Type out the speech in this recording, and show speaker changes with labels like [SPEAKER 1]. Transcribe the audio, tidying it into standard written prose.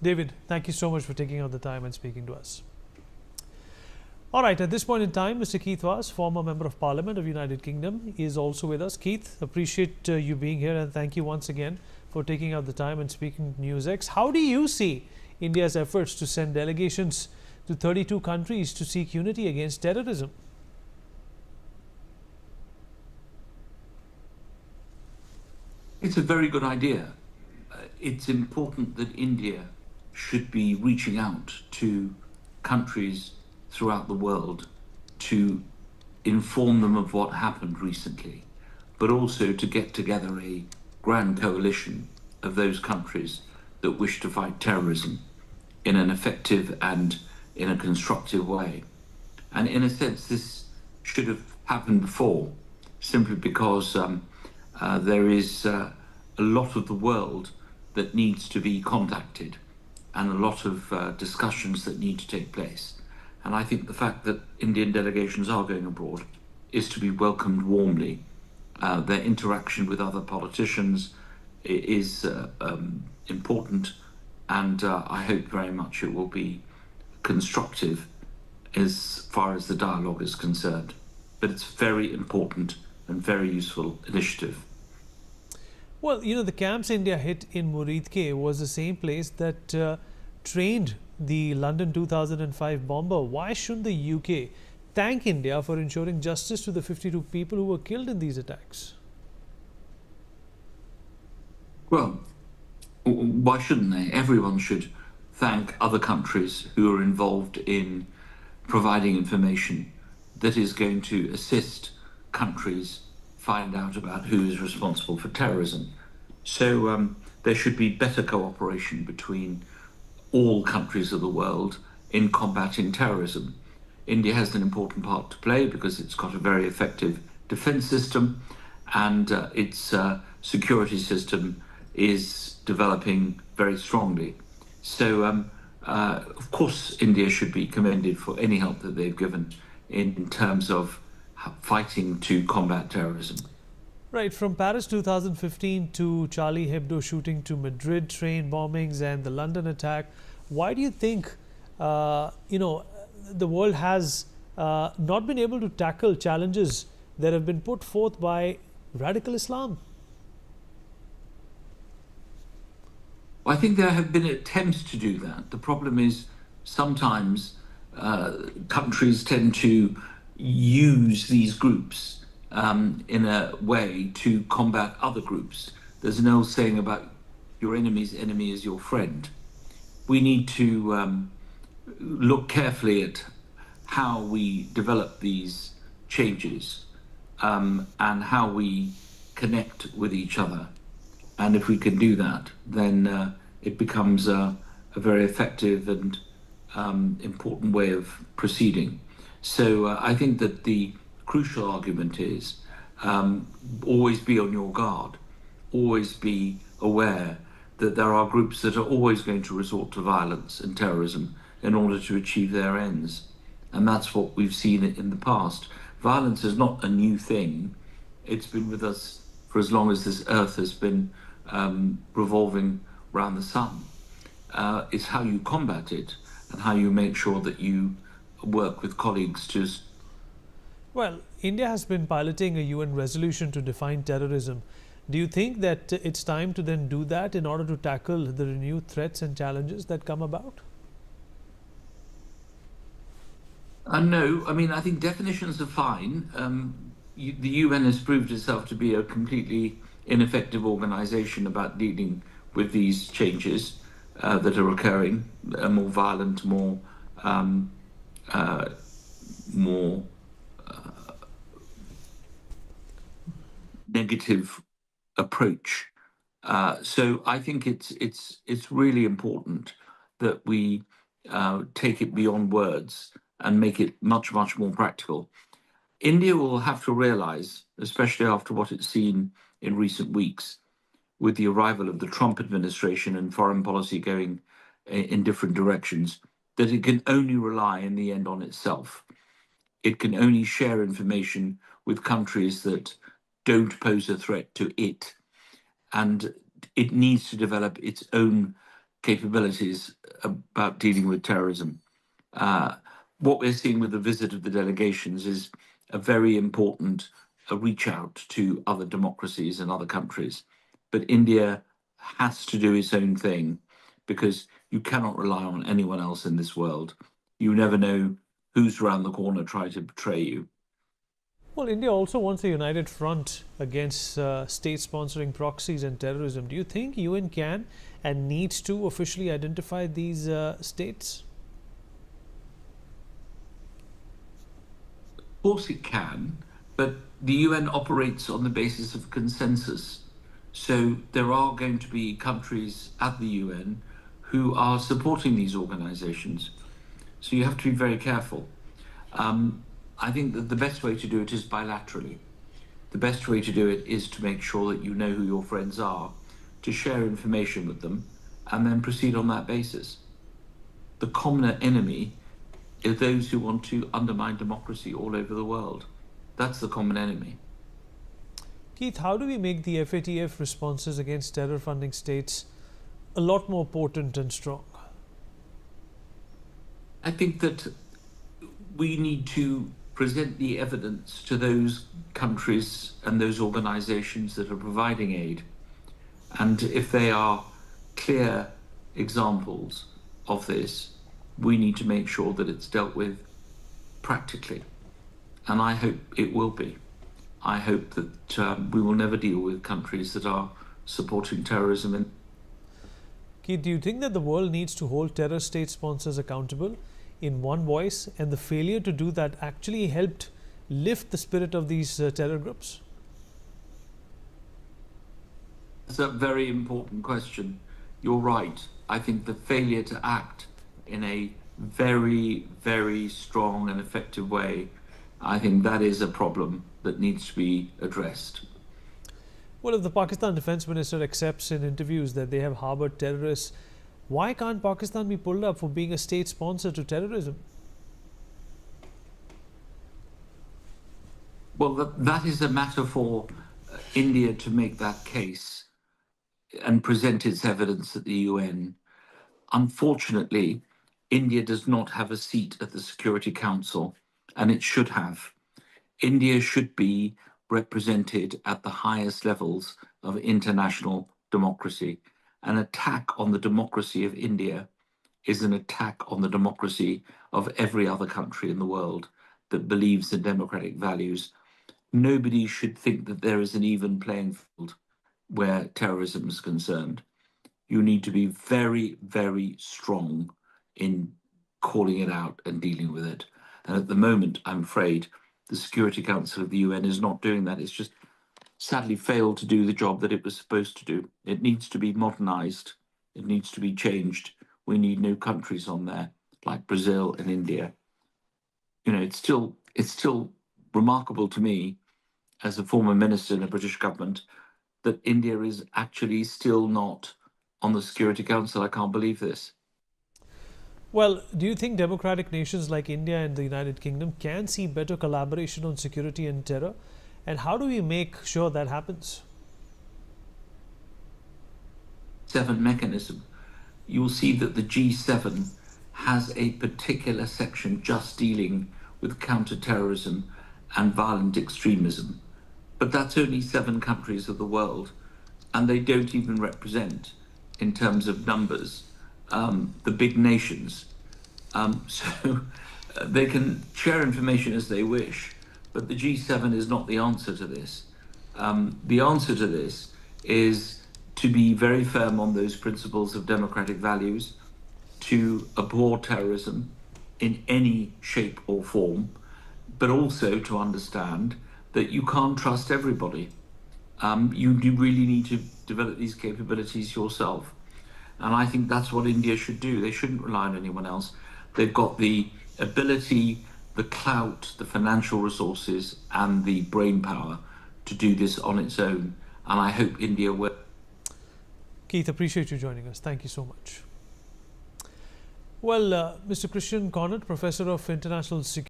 [SPEAKER 1] David, thank you so much for taking out the time and speaking to us. All right, at this point in time, Mr. Keith Vaz, former Member of Parliament of United Kingdom, is also with us. Keith, appreciate you being here, and thank you once again for taking out the time and speaking to Newsx. How do you see India's efforts to send delegations to 32 countries to seek unity against terrorism?
[SPEAKER 2] It's a very good idea. It's important that India should be reaching out to countries throughout the world to inform them of what happened recently, but also to get together a grand coalition of those countries that wish to fight terrorism in an effective and in a constructive way. And in a sense, this should have happened before, simply because there is a lot of the world that needs to be contacted and a lot of discussions that need to take place. And I think the fact that Indian delegations are going abroad is to be welcomed warmly. Their interaction with other politicians is important, and I hope very much it will be constructive as far as the dialogue is concerned. But it's very important and very useful initiative.
[SPEAKER 1] Well, you know, the camps India hit in Muridke was the same place that trained the London 2005 bomber. Why shouldn't the UK thank India for ensuring justice to the 52 people who were killed in these attacks?
[SPEAKER 2] Well, why shouldn't they? Everyone should thank other countries who are involved in providing information that is going to assist countries find out about who is responsible for terrorism. So there should be better cooperation between all countries of the world in combating terrorism. India has an important part to play because it's got a very effective defense system, and its security system is developing very strongly. So, of course, India should be commended for any help that they've given in terms of fighting to combat terrorism.
[SPEAKER 1] Right, from Paris 2015 to Charlie Hebdo shooting to Madrid train bombings and the London attack, why do you think, the world has not been able to tackle challenges that have been put forth by radical Islam?
[SPEAKER 2] I think there have been attempts to do that. The problem is sometimes countries tend to use these groups in a way to combat other groups. There's an old saying about your enemy's enemy is your friend. We need to look carefully at how we develop these changes and how we connect with each other. And if we can do that, then it becomes a very effective and important way of proceeding. So I think that the crucial argument is always be on your guard, always be aware that there are groups that are always going to resort to violence and terrorism in order to achieve their ends. And that's what we've seen in the past. Violence is not a new thing. It's been with us for as long as this earth has been revolving around the sun. It's how you combat it and how you make sure that you work with colleagues to...
[SPEAKER 1] Well, India has been piloting a UN resolution to define terrorism. Do you think that it's time to then do that in order to tackle the renewed threats and challenges that come about?
[SPEAKER 2] No, I mean, I think definitions are fine. The UN has proved itself to be a completely ineffective organization about dealing with these changes that are occurring, a more violent, more negative approach. So I think it's really important that we take it beyond words and make it much, much more practical. India will have to realize, especially after what it's seen in recent weeks, with the arrival of the Trump administration and foreign policy going in different directions, that it can only rely in the end on itself. It can only share information with countries that don't pose a threat to it. And it needs to develop its own capabilities about dealing with terrorism. What we're seeing with the visit of the delegations is a very important reach out to other democracies and other countries. But India has to do its own thing because you cannot rely on anyone else in this world. You never know who's around the corner trying to betray you.
[SPEAKER 1] Well, India also wants a united front against state sponsoring proxies and terrorism. Do you think UN can and needs to officially identify these states?
[SPEAKER 2] Of course it can, but the UN operates on the basis of consensus. So there are going to be countries at the UN who are supporting these organizations. So you have to be very careful. I think that the best way to do it is bilaterally. The best way to do it is to make sure that you know who your friends are, to share information with them, and then proceed on that basis. The common enemy are those who want to undermine democracy all over the world. That's the common enemy.
[SPEAKER 1] Keith, how do we make the FATF responses against terror funding states a lot more potent and strong?
[SPEAKER 2] I think that we need to present the evidence to those countries and those organizations that are providing aid. And if they are clear examples of this, we need to make sure that it's dealt with practically. And I hope it will be. I hope that we will never deal with countries that are supporting terrorism.
[SPEAKER 1] Keith, do you think that the world needs to hold terror state sponsors accountable in one voice, and the failure to do that actually helped lift the spirit of these terror groups?
[SPEAKER 2] That's a very important question. You're right. I think the failure to act in a very, very strong and effective way, I think that is a problem that needs to be addressed.
[SPEAKER 1] Well, if the Pakistan Defence Minister accepts in interviews that they have harbored terrorists, why can't Pakistan be pulled up for being a state sponsor to terrorism?
[SPEAKER 2] Well, that is a matter for India to make that case and present its evidence at the UN. Unfortunately, India does not have a seat at the Security Council, and it should have. India should be represented at the highest levels of international democracy. An attack on the democracy of India is an attack on the democracy of every other country in the world that believes in democratic values. Nobody should think that there is an even playing field where terrorism is concerned. You need to be very, very strong in calling it out and dealing with it. And at the moment, I'm afraid the Security Council of the UN is not doing that. It's just sadly failed to do the job that it was supposed to do. It needs to be modernized. It needs to be changed. We need new countries on there, like Brazil and India. You know, it's still remarkable to me, as a former minister in the British government, that India is actually still not on the Security Council. I can't believe this.
[SPEAKER 1] Well, do you think democratic nations like India and the United Kingdom can see better collaboration on security and terror? And how do we make sure that happens?
[SPEAKER 2] 7 mechanism. You will see that the G7 has a particular section just dealing with counter-terrorism and violent extremism. But that's only 7 countries of the world, and they don't even represent, in terms of numbers, the big nations. So they can share information as they wish, but the G7 is not the answer to this. The answer to this is to be very firm on those principles of democratic values, to abhor terrorism in any shape or form, but also to understand that you can't trust everybody. You really need to develop these capabilities yourself. And I think that's what India should do. They shouldn't rely on anyone else. They've got the ability, the clout, the financial resources, and the brain power to do this on its own. And I hope India will.
[SPEAKER 1] Keith, appreciate you joining us. Thank you so much. Well, Mr. Christian Connaught, Professor of International Security